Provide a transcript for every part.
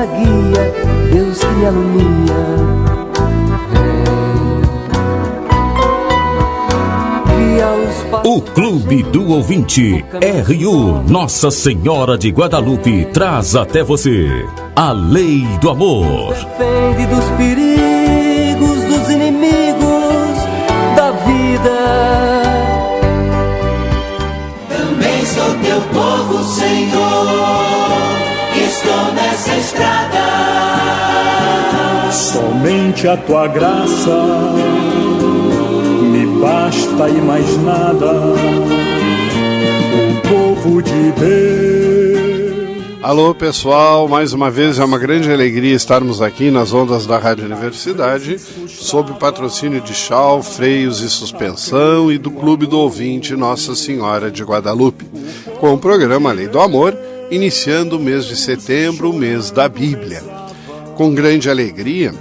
a guia, Deus que me alumia. O Clube do Ouvinte, RU Nossa Senhora de Guadalupe, traz até você a Lei do Amor. Defende dos perigos, dos inimigos da vida. Também sou teu povo, Senhor, estou nessa estrada. Somente a tua graça me basta e mais nada, o povo de Deus. Alô pessoal, mais uma vez é uma grande alegria estarmos aqui nas ondas da Rádio Universidade, sob o patrocínio de Schau, Freios e Suspensão e do Clube do Ouvinte Nossa Senhora de Guadalupe, com o programa Lei do Amor, iniciando o mês de setembro, o mês da Bíblia. Com grande alegria,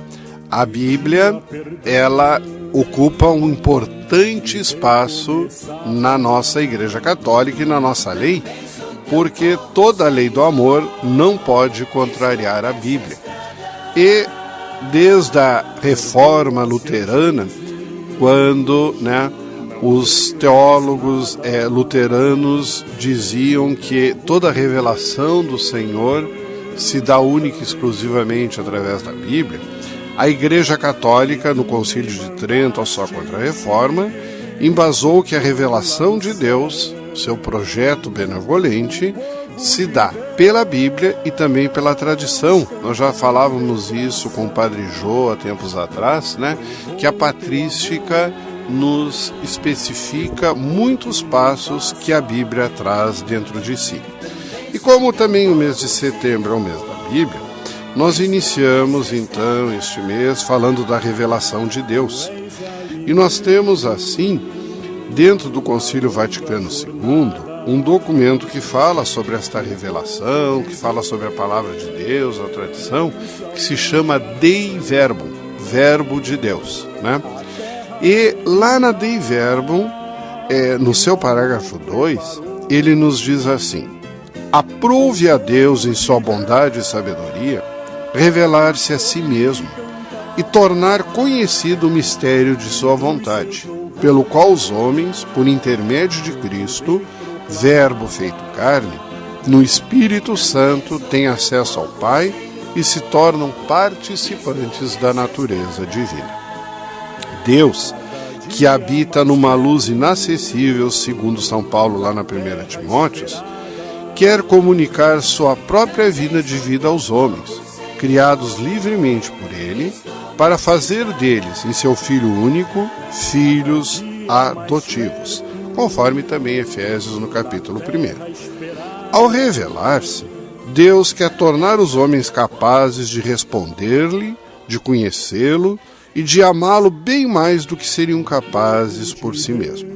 a Bíblia, ela ocupa um importante espaço na nossa Igreja Católica e na nossa lei, porque toda a lei do amor não pode contrariar a Bíblia. E desde a Reforma Luterana, quando os teólogos luteranos diziam que toda a revelação do Senhor se dá única e exclusivamente através da Bíblia, a Igreja Católica, no Concílio de Trento, só contra a Reforma, embasou que a revelação de Deus, seu projeto benevolente, se dá pela Bíblia e também pela tradição. Nós já falávamos isso com o Padre Jô há tempos atrás, que a patrística nos especifica muitos passos que a Bíblia traz dentro de si. E como também o mês de setembro é o mês da Bíblia, nós iniciamos então este mês falando da revelação de Deus. E nós temos assim, dentro do Concílio Vaticano II, um documento que fala sobre esta revelação, que fala sobre a palavra de Deus, a tradição, que se chama Dei Verbum, Verbo de Deus. E lá na Dei Verbum, no seu parágrafo 2, ele nos diz assim: aprove a Deus em sua bondade e sabedoria revelar-se a si mesmo e tornar conhecido o mistério de sua vontade, pelo qual os homens, por intermédio de Cristo, Verbo feito carne, no Espírito Santo têm acesso ao Pai e se tornam participantes da natureza divina. Deus, que habita numa luz inacessível, segundo São Paulo lá na 1 Timóteos, quer comunicar sua própria vida de vida aos homens, criados livremente por Ele, para fazer deles, em seu Filho único, filhos adotivos, conforme também Efésios no capítulo 1. Ao revelar-se, Deus quer tornar os homens capazes de responder-lhe, de conhecê-lo e de amá-lo bem mais do que seriam capazes por si mesmos.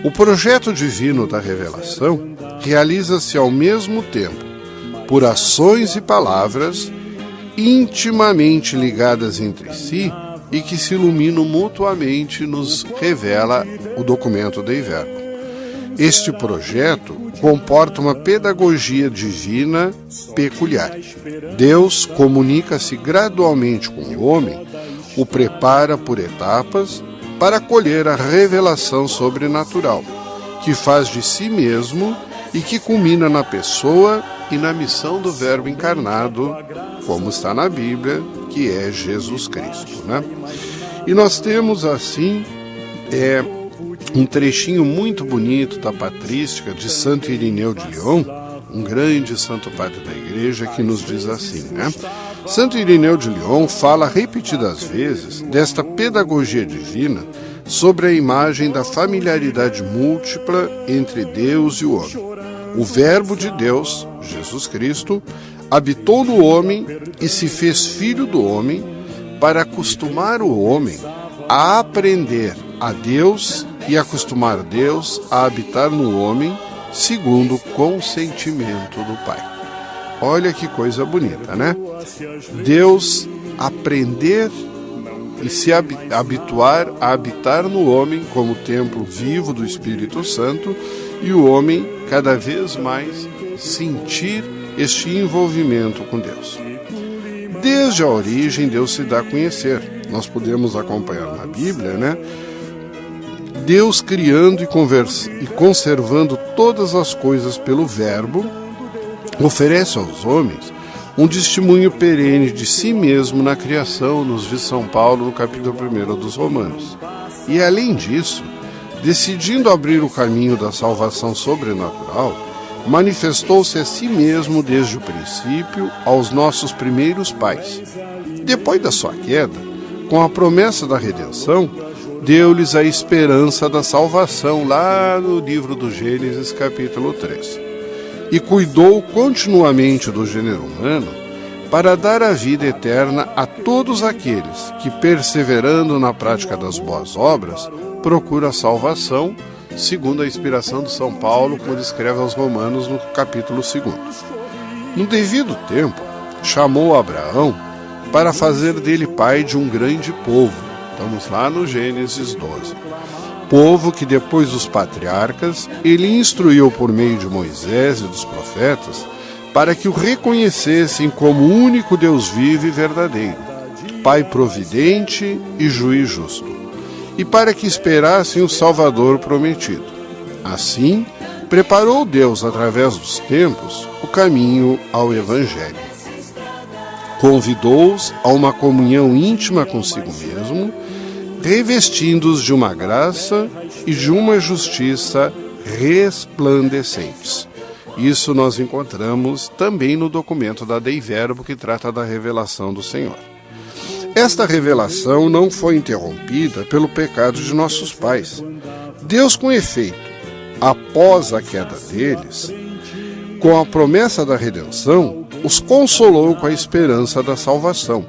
O projeto divino da revelação realiza-se ao mesmo tempo por ações e palavras intimamente ligadas entre si e que se iluminam mutuamente, nos revela o documento Dei Verbum. Este projeto comporta uma pedagogia divina peculiar. Deus comunica-se gradualmente com o homem, o prepara por etapas para acolher a revelação sobrenatural, que faz de si mesmo e que culmina na pessoa e na missão do Verbo encarnado, como está na Bíblia, que é Jesus Cristo. E nós temos assim um trechinho muito bonito da patrística de Santo Irineu de Lyon, um grande santo padre da Igreja, que nos diz assim, Santo Irineu de Lyon fala repetidas vezes desta pedagogia divina sobre a imagem da familiaridade múltipla entre Deus e o homem. O Verbo de Deus, Jesus Cristo, habitou no homem e se fez filho do homem para acostumar o homem a aprender a Deus e acostumar Deus a habitar no homem segundo o consentimento do Pai. Olha que coisa bonita, Deus aprender e se habituar a habitar no homem como templo vivo do Espírito Santo, e o homem cada vez mais sentir este envolvimento com Deus. Desde a origem, Deus se dá a conhecer. Nós podemos acompanhar na Bíblia, né? Deus criando e conservando todas as coisas pelo Verbo, oferece aos homens um testemunho perene de si mesmo na criação, nos diz São Paulo no capítulo 1 dos Romanos. E além disso, decidindo abrir o caminho da salvação sobrenatural, manifestou-se a si mesmo desde o princípio aos nossos primeiros pais. Depois da sua queda, com a promessa da redenção, deu-lhes a esperança da salvação, lá no livro do Gênesis, capítulo 3. E cuidou continuamente do gênero humano para dar a vida eterna a todos aqueles que, perseverando na prática das boas obras, procuram a salvação, segundo a inspiração de São Paulo, quando escreve aos Romanos no capítulo 2. No devido tempo, chamou Abraão para fazer dele pai de um grande povo. Estamos lá no Gênesis 12. Povo que depois dos patriarcas, ele instruiu por meio de Moisés e dos profetas, para que o reconhecessem como o único Deus vivo e verdadeiro, Pai providente e juiz justo, e para que esperassem o Salvador prometido. Assim, preparou Deus, através dos tempos, o caminho ao Evangelho. Convidou-os a uma comunhão íntima consigo mesmo, revestindo-os de uma graça e de uma justiça resplandecentes. Isso nós encontramos também no documento da Dei Verbo, que trata da revelação do Senhor. Esta revelação não foi interrompida pelo pecado de nossos pais. Deus, com efeito, após a queda deles, com a promessa da redenção, os consolou com a esperança da salvação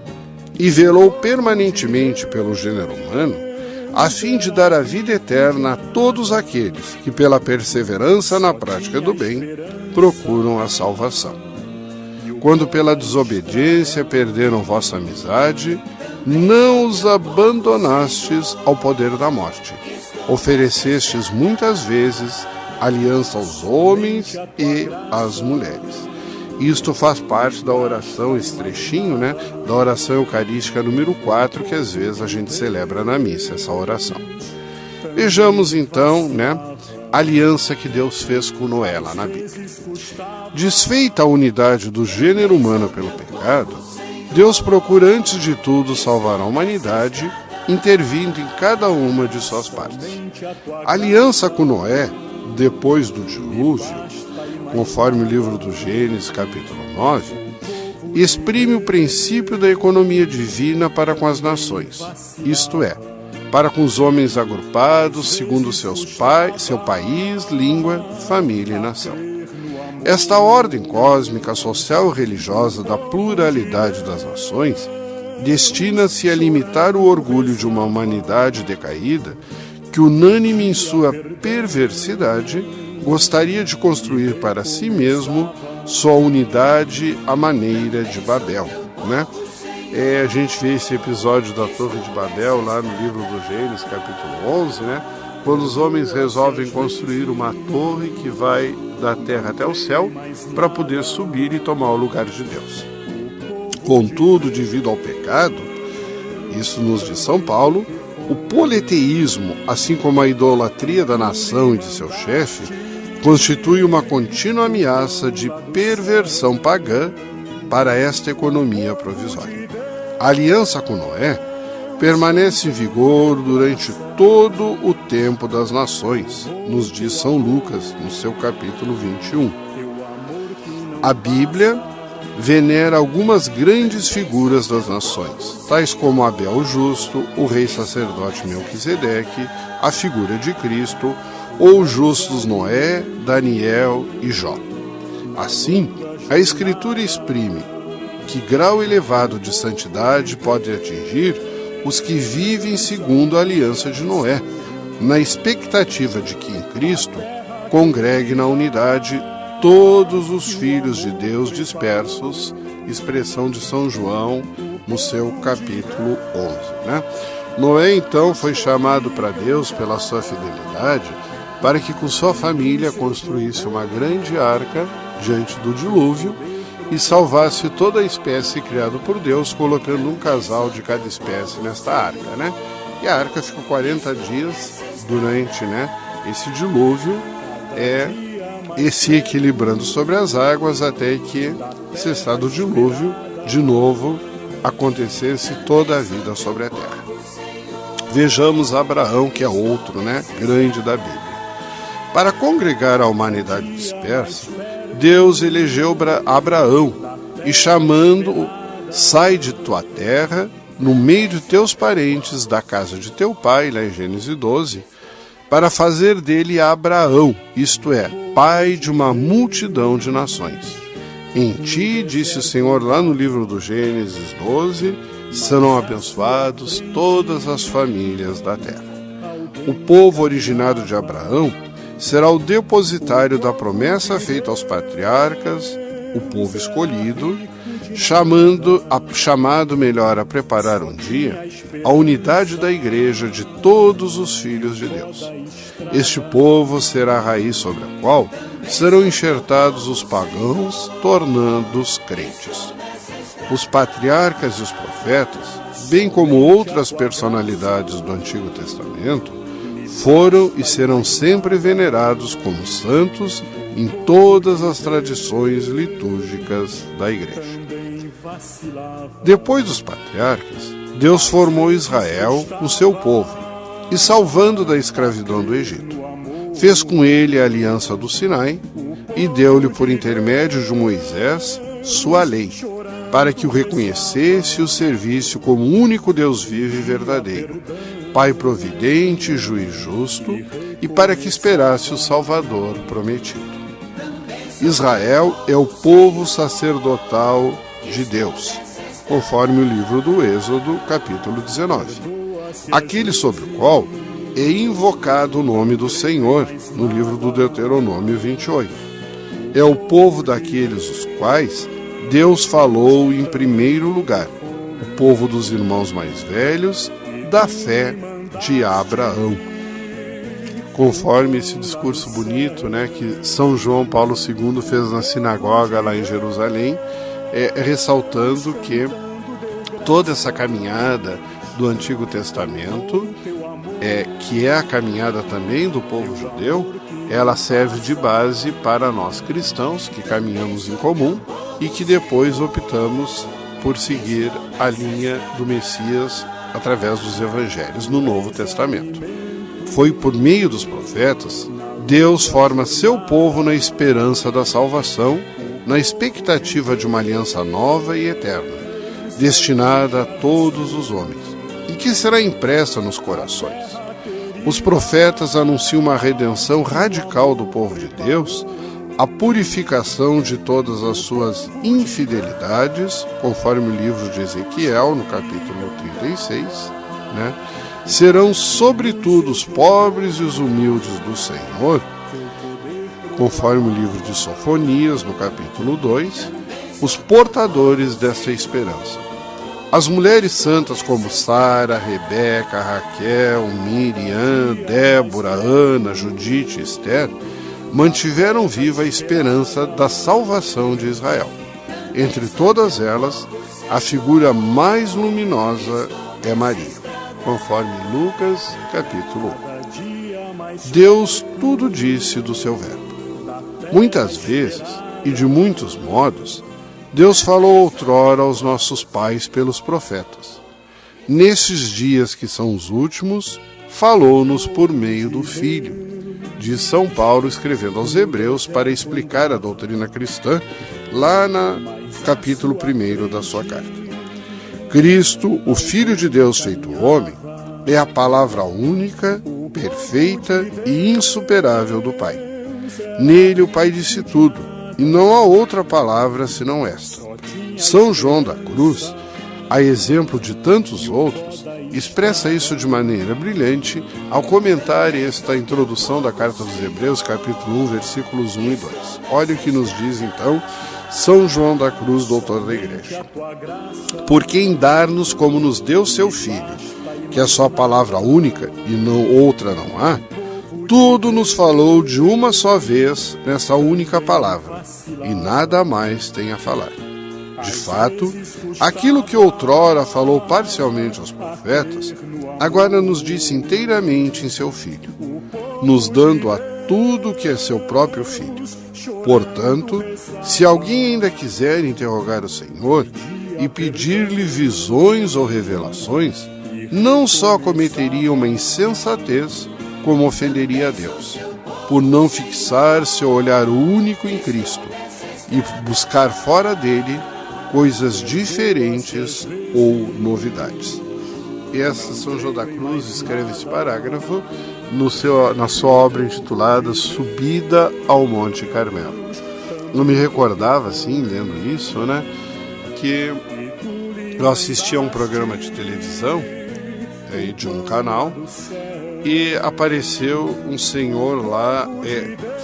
e velou permanentemente pelo gênero humano, a fim de dar a vida eterna a todos aqueles que, pela perseverança na prática do bem, procuram a salvação. Quando pela desobediência perderam vossa amizade, não os abandonastes ao poder da morte. Oferecestes muitas vezes aliança aos homens e às mulheres. Isto faz parte da oração, esse trechinho, né, da oração eucarística número 4, que às vezes a gente celebra na missa, essa oração. Vejamos então, né, a aliança que Deus fez com Noé lá na Bíblia. Desfeita a unidade do gênero humano pelo pecado, Deus procura antes de tudo salvar a humanidade, intervindo em cada uma de suas partes. A aliança com Noé, depois do dilúvio, conforme o livro do Gênesis, capítulo 9, exprime o princípio da economia divina para com as nações, isto é, para com os homens agrupados segundo seu país, língua, família e nação. Esta ordem cósmica, social e religiosa da pluralidade das nações destina-se a limitar o orgulho de uma humanidade decaída que, unânime em sua perversidade, gostaria de construir para si mesmo sua unidade à maneira de Babel, né? A gente vê esse episódio da Torre de Babel lá no livro do Gênesis, capítulo 11, né? Quando os homens resolvem construir uma torre que vai da terra até o céu para poder subir e tomar o lugar de Deus. Contudo, devido ao pecado, isso nos diz São Paulo, o politeísmo, assim como a idolatria da nação e de seu chefe, constitui uma contínua ameaça de perversão pagã para esta economia provisória. A aliança com Noé permanece em vigor durante todo o tempo das nações, nos diz São Lucas, no seu capítulo 21. A Bíblia venera algumas grandes figuras das nações, tais como Abel o Justo, o rei sacerdote Melquisedeque, a figura de Cristo, ou os justos Noé, Daniel e Jó. Assim, a Escritura exprime que grau elevado de santidade pode atingir os que vivem segundo a aliança de Noé, na expectativa de que em Cristo congregue na unidade todos os filhos de Deus dispersos, expressão de São João no seu capítulo 11. Né? Noé, então, foi chamado para Deus pela sua fidelidade, para que com sua família construísse uma grande arca diante do dilúvio, e salvasse toda a espécie criada por Deus, colocando um casal de cada espécie nesta arca, né? E a arca ficou 40 dias durante, esse dilúvio, se equilibrando sobre as águas até que, cessado o dilúvio, de novo acontecesse toda a vida sobre a terra. Vejamos Abraão, que é outro, grande da Bíblia. Para congregar a humanidade dispersa, Deus elegeu Abraão e chamando-o, sai de tua terra, no meio de teus parentes, da casa de teu pai, lá em Gênesis 12, para fazer dele Abraão, isto é, pai de uma multidão de nações. Em ti, disse o Senhor lá no livro do Gênesis 12, serão abençoados todas as famílias da terra. O povo originário de Abraão será o depositário da promessa feita aos patriarcas, o povo escolhido, chamado melhor a preparar um dia a unidade da igreja de todos os filhos de Deus. Este povo será a raiz sobre a qual serão enxertados os pagãos, tornando-os crentes. Os patriarcas e os profetas, bem como outras personalidades do Antigo Testamento, foram e serão sempre venerados como santos em todas as tradições litúrgicas da Igreja. Depois dos patriarcas, Deus formou Israel, o seu povo, e salvando da escravidão do Egito, fez com ele a aliança do Sinai e deu-lhe por intermédio de Moisés sua lei, para que o reconhecesse e o servisse como o único Deus vivo e verdadeiro, Pai providente e juiz justo, e para que esperasse o Salvador prometido. Israel é o povo sacerdotal de Deus, conforme o livro do Êxodo, capítulo 19. Aquele sobre o qual é invocado o nome do Senhor, no livro do Deuteronômio 28. É o povo daqueles os quais Deus falou em primeiro lugar, o povo dos irmãos mais velhos, da fé de Abraão. Conforme esse discurso bonito, que São João Paulo II fez na sinagoga lá em Jerusalém, ressaltando que toda essa caminhada do Antigo Testamento, que é a caminhada também do povo judeu, ela serve de base para nós cristãos que caminhamos em comum e que depois optamos por seguir a linha do Messias através dos evangelhos no Novo Testamento. Foi por meio dos profetas, Deus forma seu povo na esperança da salvação, na expectativa de uma aliança nova e eterna, destinada a todos os homens, e que será impressa nos corações. Os profetas anunciam uma redenção radical do povo de Deus, a purificação de todas as suas infidelidades, conforme o livro de Ezequiel, no capítulo 36, serão sobretudo os pobres e os humildes do Senhor, conforme o livro de Sofonias, no capítulo 2, os portadores dessa esperança. As mulheres santas como Sara, Rebeca, Raquel, Miriam, Débora, Ana, Judite e Esther mantiveram viva a esperança da salvação de Israel. Entre todas elas, a figura mais luminosa é Maria, conforme Lucas, capítulo 1. Deus tudo disse do seu verbo. Muitas vezes, e de muitos modos, Deus falou outrora aos nossos pais pelos profetas. Nesses dias que são os últimos, falou-nos por meio do Filho, diz São Paulo escrevendo aos Hebreus para explicar a doutrina cristã, lá no capítulo 1 da sua carta. Cristo, o Filho de Deus feito homem, é a palavra única, perfeita e insuperável do Pai. Nele o Pai disse tudo, e não há outra palavra senão esta. São João da Cruz, a exemplo de tantos outros, expressa isso de maneira brilhante ao comentar esta introdução da Carta dos Hebreus, capítulo 1, versículos 1 e 2. Olha o que nos diz então São João da Cruz, doutor da Igreja. Porque em dar-nos como nos deu seu Filho, que é só a palavra única e não outra não há, tudo nos falou de uma só vez nessa única palavra, e nada mais tem a falar. De fato, aquilo que outrora falou parcialmente aos profetas, agora nos disse inteiramente em seu Filho, nos dando a tudo que é seu próprio Filho. Portanto, se alguém ainda quiser interrogar o Senhor e pedir-lhe visões ou revelações, não só cometeria uma insensatez, como ofenderia a Deus, por não fixar seu olhar único em Cristo e buscar fora dele coisas diferentes ou novidades. Essa São João da Cruz escreve esse parágrafo na sua obra intitulada Subida ao Monte Carmelo. Eu me recordava, assim, lendo isso, né, que eu assistia a um programa de televisão de um canal e apareceu um senhor lá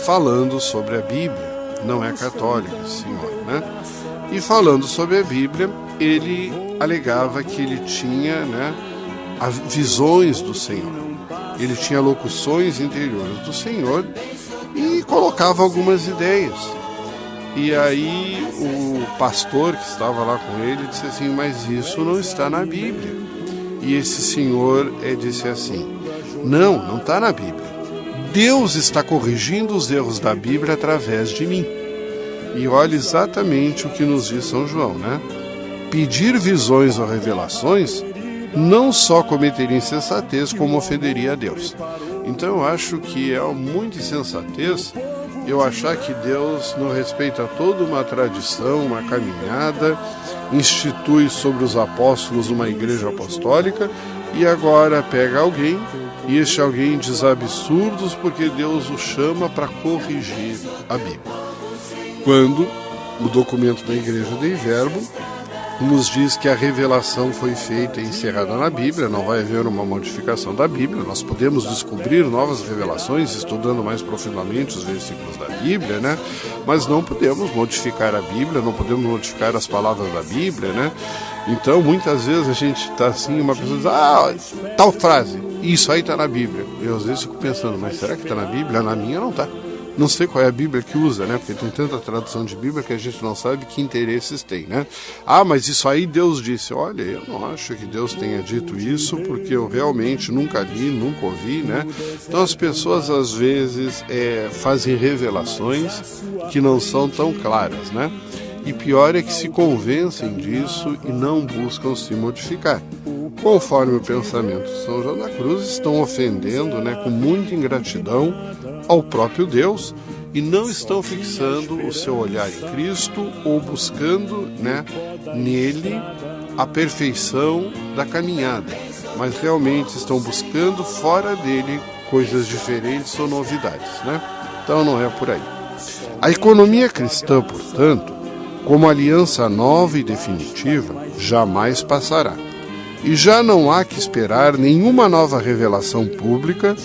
falando sobre a Bíblia. Não é católico esse senhor, né? E falando sobre a Bíblia, ele alegava que ele tinha, né, visões do Senhor. Ele tinha locuções interiores do Senhor e colocava algumas ideias. E aí o pastor que estava lá com ele disse assim, mas isso não está na Bíblia. E esse senhor disse assim, não está na Bíblia. Deus está corrigindo os erros da Bíblia através de mim. E olha exatamente o que nos diz São João, né? Pedir visões ou revelações não só cometeria insensatez, como ofenderia a Deus. Então eu acho que é muita insensatez eu achar que Deus não respeita toda uma tradição, uma caminhada, institui sobre os apóstolos uma igreja apostólica e agora pega alguém e este alguém diz absurdos porque Deus o chama para corrigir a Bíblia. Quando o documento da Igreja Dei Verbo nos diz que a revelação foi feita e encerrada na Bíblia, não vai haver uma modificação da Bíblia, nós podemos descobrir novas revelações estudando mais profundamente os versículos da Bíblia, né? Mas não podemos modificar a Bíblia, não podemos modificar as palavras da Bíblia, né? Então, muitas vezes a gente está assim, uma pessoa diz, tal frase, isso aí está na Bíblia. Eu às vezes fico pensando, mas será que está na Bíblia? Na minha não está. Não sei qual é a Bíblia que usa, né? Porque tem tanta tradução de Bíblia que a gente não sabe que interesses tem, né? Mas isso aí Deus disse. Olha, eu não acho que Deus tenha dito isso, porque eu realmente nunca li, nunca ouvi, né? Então as pessoas às vezes fazem revelações que não são tão claras, né? E pior é que se convencem disso e não buscam se modificar. Conforme o pensamento de São João da Cruz, estão ofendendo, né, com muita ingratidão ao próprio Deus e não estão fixando o seu olhar em Cristo ou buscando, né, nele a perfeição da caminhada, mas realmente estão buscando fora dele coisas diferentes ou novidades, né? Então não é por aí. A economia cristã, portanto, como aliança nova e definitiva, jamais passará. E já não há que esperar nenhuma nova revelação pública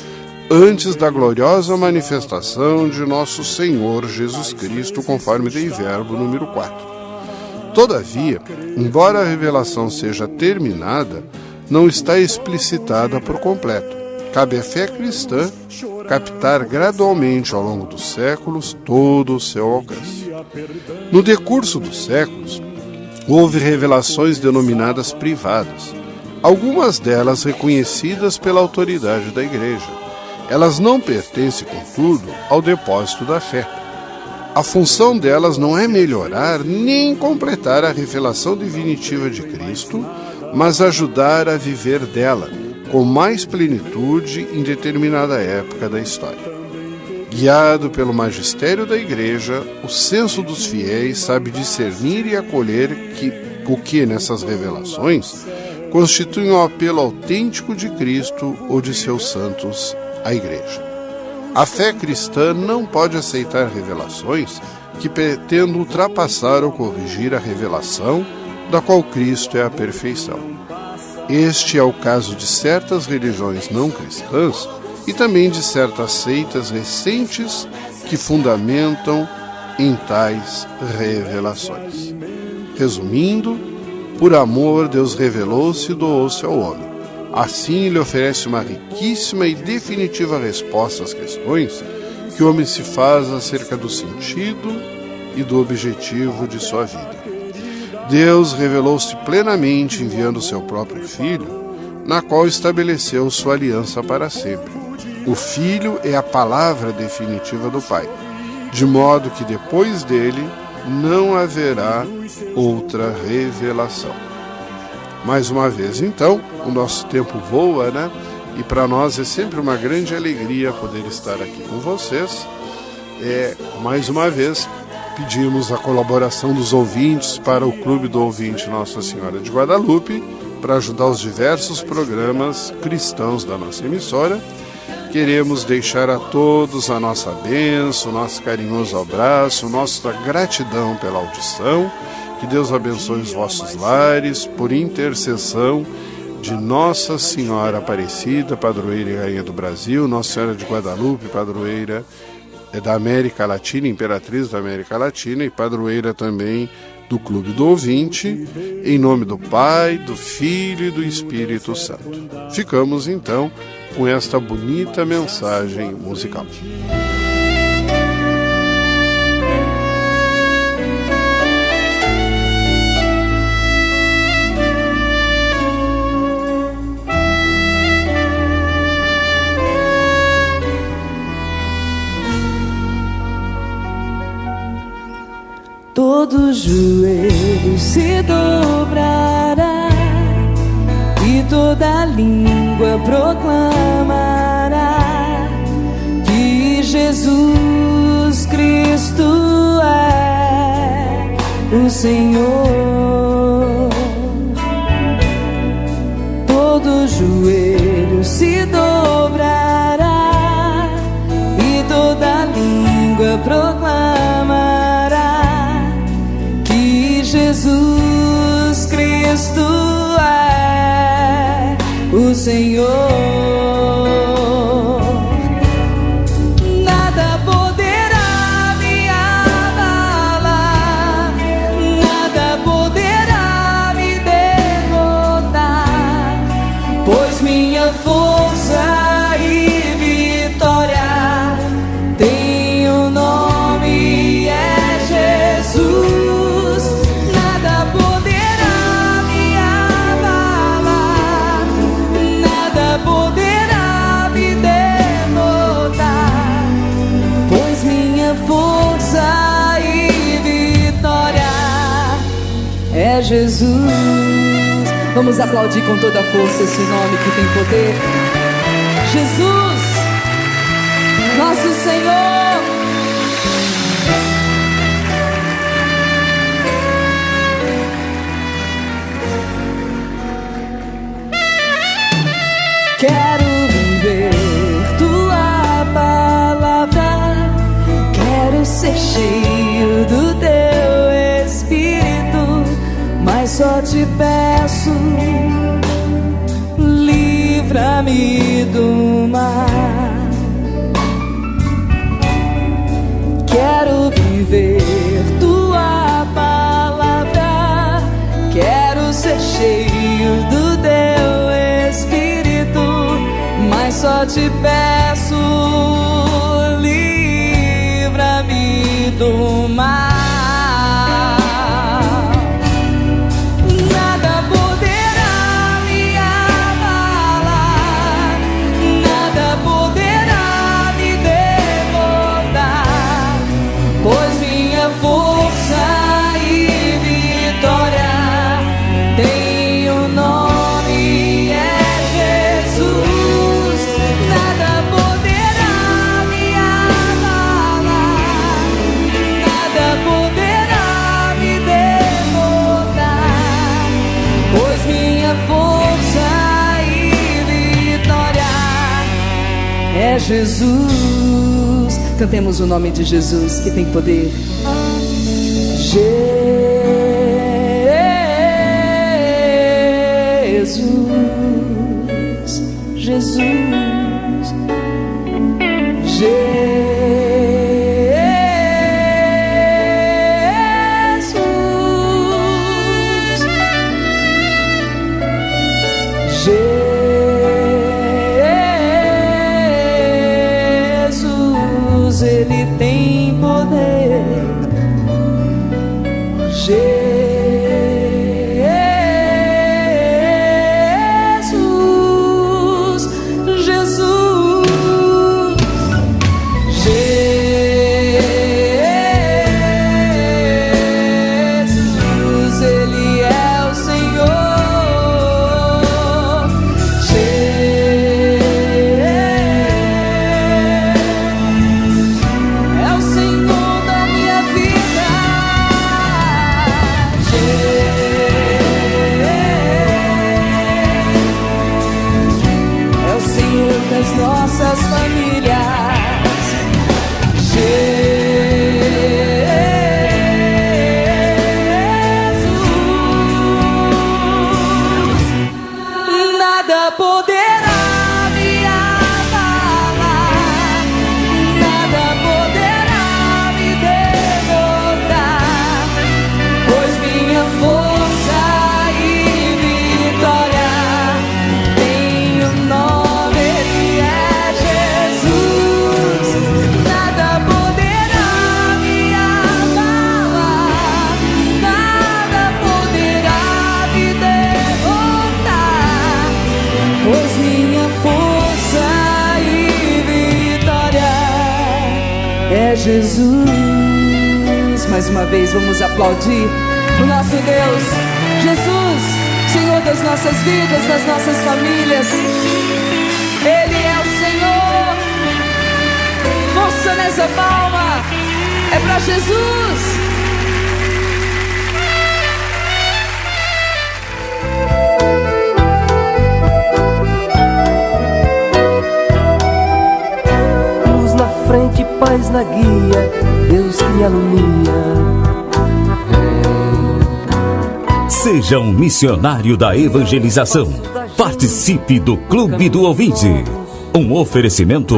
antes da gloriosa manifestação de nosso Senhor Jesus Cristo, conforme Dei Verbo número 4. Todavia, embora a revelação seja terminada, não está explicitada por completo. Cabe à fé cristã captar gradualmente ao longo dos séculos todo o seu alcance. No decurso dos séculos, houve revelações denominadas privadas, algumas delas reconhecidas pela autoridade da Igreja. Elas não pertencem, contudo, ao depósito da fé. A função delas não é melhorar nem completar a revelação definitiva de Cristo, mas ajudar a viver dela com mais plenitude em determinada época da história. Guiado pelo magistério da Igreja, o senso dos fiéis sabe discernir e acolher o que nessas revelações constitui um apelo autêntico de Cristo ou de seus santos à Igreja. A fé cristã não pode aceitar revelações que pretendam ultrapassar ou corrigir a revelação da qual Cristo é a perfeição. Este é o caso de certas religiões não cristãs e também de certas seitas recentes que fundamentam em tais revelações. Resumindo, por amor, Deus revelou-se e doou-se ao homem. Assim, ele oferece uma riquíssima e definitiva resposta às questões que o homem se faz acerca do sentido e do objetivo de sua vida. Deus revelou-se plenamente enviando o seu próprio Filho, na qual estabeleceu sua aliança para sempre. O Filho é a palavra definitiva do Pai, de modo que depois dele não haverá outra revelação. Mais uma vez, então, o nosso tempo voa, né? E para nós é sempre uma grande alegria poder estar aqui com vocês. Mais uma vez, pedimos a colaboração dos ouvintes para o Clube do Ouvinte Nossa Senhora de Guadalupe, para ajudar os diversos programas cristãos da nossa emissora. Queremos deixar a todos a nossa bênção, o nosso carinhoso abraço, nossa gratidão pela audição. Que Deus abençoe os vossos lares, por intercessão de Nossa Senhora Aparecida, padroeira e rainha do Brasil, Nossa Senhora de Guadalupe, padroeira da América Latina, imperatriz da América Latina e padroeira também do Clube do Ouvinte, em nome do Pai, do Filho e do Espírito Santo. Ficamos então com esta bonita mensagem musical. Todo joelho se dobrará e toda língua proclamará que Jesus Cristo é o Senhor. Todo joelho se dobrará e toda língua proclamará Jesus Cristo é o Senhor. Nada poderá me abalar, nada poderá me derrotar, pois minha força e vitória tem o nome é Jesus. Força e vitória é Jesus. Vamos aplaudir com toda a força esse nome que tem poder. Jesus, nosso Senhor. Quero viver tua palavra, quero ser cheio do teu Espírito, mas só te peço, livra-me do mal. Quero viver tua palavra, quero ser cheio do teu Espírito, mas só te peço, livra-me do mal. Nada poderá me abalar, nada poderá me derrotar, pois minha força e vitória tem o nome é Jesus. Nada poderá me abalar, nada poderá me derrotar, pois minha força e vitória é Jesus. Cantemos o nome de Jesus que tem poder. Jesus, Jesus, Jesus, Ele tem poder. Jesus. é Jesus. Mais uma vez vamos aplaudir o nosso Deus, Jesus, Senhor das nossas vidas, das nossas famílias. Ele é o Senhor. Força nessa palma, é pra Jesus. Frente, paz na guia, Deus que alumia. Vem. Seja um missionário da evangelização. Participe do Clube do Ouvinte. Um oferecimento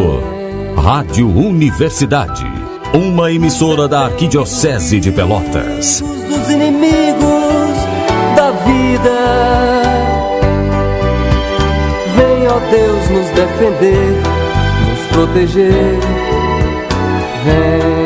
Rádio Universidade, uma emissora da Arquidiocese de Pelotas. Dos inimigos da vida, vem, ó Deus, nos defender, nos proteger. Vem.